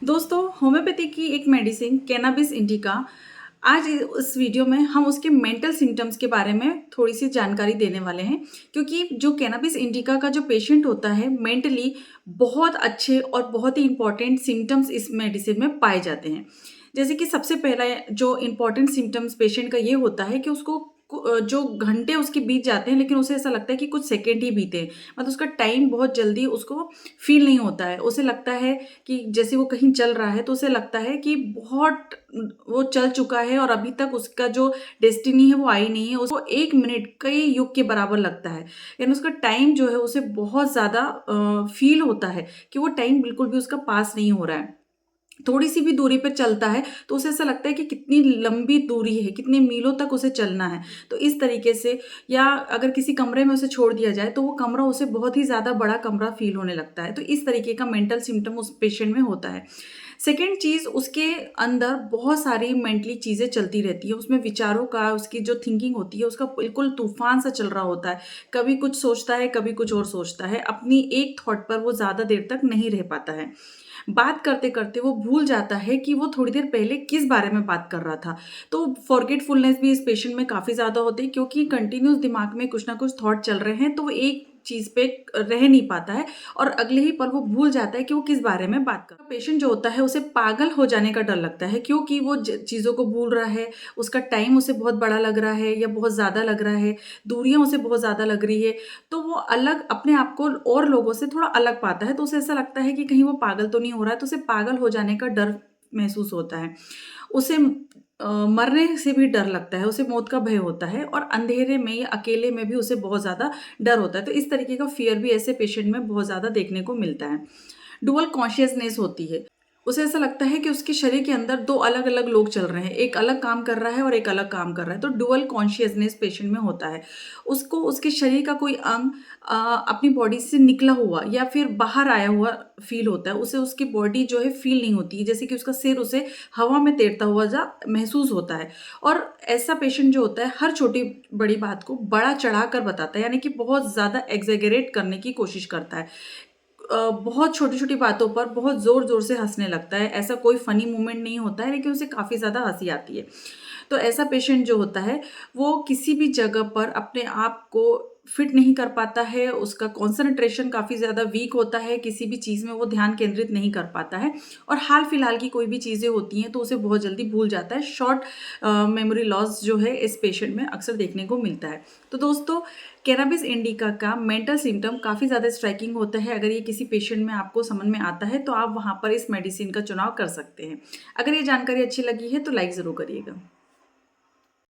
दोस्तों, होम्योपैथी की एक मेडिसिन कैनाबिस इंडिका। आज इस वीडियो में हम उसके मेंटल सिम्टम्स के बारे में थोड़ी-सी जानकारी देने वाले हैं, क्योंकि जो कैनाबिस इंडिका का जो पेशेंट होता है, मेंटली बहुत अच्छे और बहुत ही इम्पोर्टेंट सिम्पटम्स इस मेडिसिन में पाए जाते हैं। जैसे कि सबसे पहला जो इम्पोर्टेंट सिम्पटम्स पेशेंट का ये होता है कि उसको जो घंटे उसके बीत जाते हैं, लेकिन उसे ऐसा लगता है कि कुछ सेकंड ही बीते हैं। मतलब उसका टाइम बहुत जल्दी उसको फ़ील नहीं होता है। उसे लगता है कि जैसे वो कहीं चल रहा है, तो उसे लगता है कि बहुत वो चल चुका है और अभी तक उसका जो डेस्टिनी है वो आई नहीं है। उसको 1 मिनट कई युग के बराबर लगता है। यानी उसका टाइम जो है उसे बहुत ज़्यादा फ़ील होता है कि वो टाइम बिल्कुल भी उसका पास नहीं हो रहा है। थोड़ी-सी भी दूरी पे चलता है, तो उसे ऐसा लगता है कि कितनी लंबी दूरी है, कितने मीलों तक उसे चलना है। तो इस तरीके से, या अगर किसी कमरे में उसे छोड़ दिया जाए, तो वो कमरा उसे बहुत ही ज़्यादा बड़ा कमरा फ़ील होने लगता है। तो इस तरीके का मेंटल सिम्पटम उस पेशेंट में होता है। सेकंड चीज़, उसके अंदर बहुत सारी मेंटली चीज़ें चलती रहती हैं। उसमें विचारों का, उसकी जो थिंकिंग होती है, उसका बिल्कुल तूफ़ान सा चल रहा होता है। कभी कुछ सोचता है, कभी कुछ और सोचता है। अपनी एक थॉट पर वो ज़्यादा देर तक नहीं रह पाता है। बात करते-करते वो भूल जाता है कि वो थोड़ी देर पहले किस बारे में बात कर रहा था। तो फॉरगेटफुलनेस भी इस पेशेंट में काफ़ी ज़्यादा होती है, क्योंकि कंटीन्यूअस दिमाग में कुछ न कुछ थॉट चल रहे हैं, तो वो एक चीज़ पे रह नहीं पाता है और अगले ही पल वो भूल जाता है कि वो किस बारे में बात कर रहा है। पेशेंट जो होता है उसे पागल हो जाने का डर लगता है, क्योंकि वो चीज़ों को भूल रहा है, उसका टाइम उसे बहुत बड़ा लग रहा है या बहुत ज़्यादा लग रहा है, दूरियाँ उसे बहुत ज़्यादा लग रही है, तो वो अलग अपने आप को और लोगों से थोड़ा अलग पाता है। तो उसे ऐसा लगता है कि कहीं वो पागल तो नहीं हो रहा है, तो उसे पागल हो जाने का डर महसूस होता है। उसे मरने से भी डर लगता है, उसे मौत का भय होता है और अंधेरे में या अकेले में भी उसे बहुत ज़्यादा डर होता है। तो इस तरीके का फ़ियर भी ऐसे पेशेंट में बहुत ज़्यादा देखने को मिलता है। डुअल कॉन्शियसनेस होती है। उसे ऐसा लगता है कि उसके शरीर के अंदर 2 अलग-अलग लोग चल रहे हैं। एक अलग काम कर रहा है और एक अलग काम कर रहा है। तो डुअल कॉन्शियसनेस पेशेंट में होता है। उसको उसके शरीर का कोई अंग अपनी बॉडी से निकला हुआ या फिर बाहर आया हुआ फ़ील होता है। उसे उसकी बॉडी जो है फ़ील नहीं होती है। जैसे कि उसका सिर उसे हवा में तैरता हुआ सा महसूस होता है। और ऐसा पेशेंट जो होता है, हर छोटी-बड़ी बात को बड़ा चढ़ाकर बताता है, यानी कि बहुत ज़्यादा एक्ज़ैगरेट करने की कोशिश करता है। बहुत छोटी-छोटी बातों पर बहुत ज़ोर-ज़ोर से हँसने लगता है। ऐसा कोई फ़नी मोमेंट नहीं होता है, लेकिन उसे काफ़ी ज़्यादा हँसी आती है। तो ऐसा पेशेंट जो होता है, वो किसी भी जगह पर अपने आप को फिट नहीं कर पाता है, उसका कंसंट्रेशन काफ़ी ज़्यादा वीक होता है, किसी भी चीज़ में वो ध्यान केंद्रित नहीं कर पाता है और हाल-फिलहाल की कोई भी चीज़ें होती हैं, तो उसे बहुत जल्दी भूल जाता है। शॉर्ट मेमोरी लॉस जो है इस पेशेंट में अक्सर देखने को मिलता है। तो दोस्तों, कैनाबिस इंडिका का मेंटल सिम्पटम काफ़ी ज़्यादा स्ट्राइकिंग होता है। अगर ये किसी पेशेंट में आपको समझ में आता है, तो आप वहाँ पर इस मेडिसिन का चुनाव कर सकते हैं। अगर ये जानकारी अच्छी लगी है, तो लाइक ज़रूर करिएगा।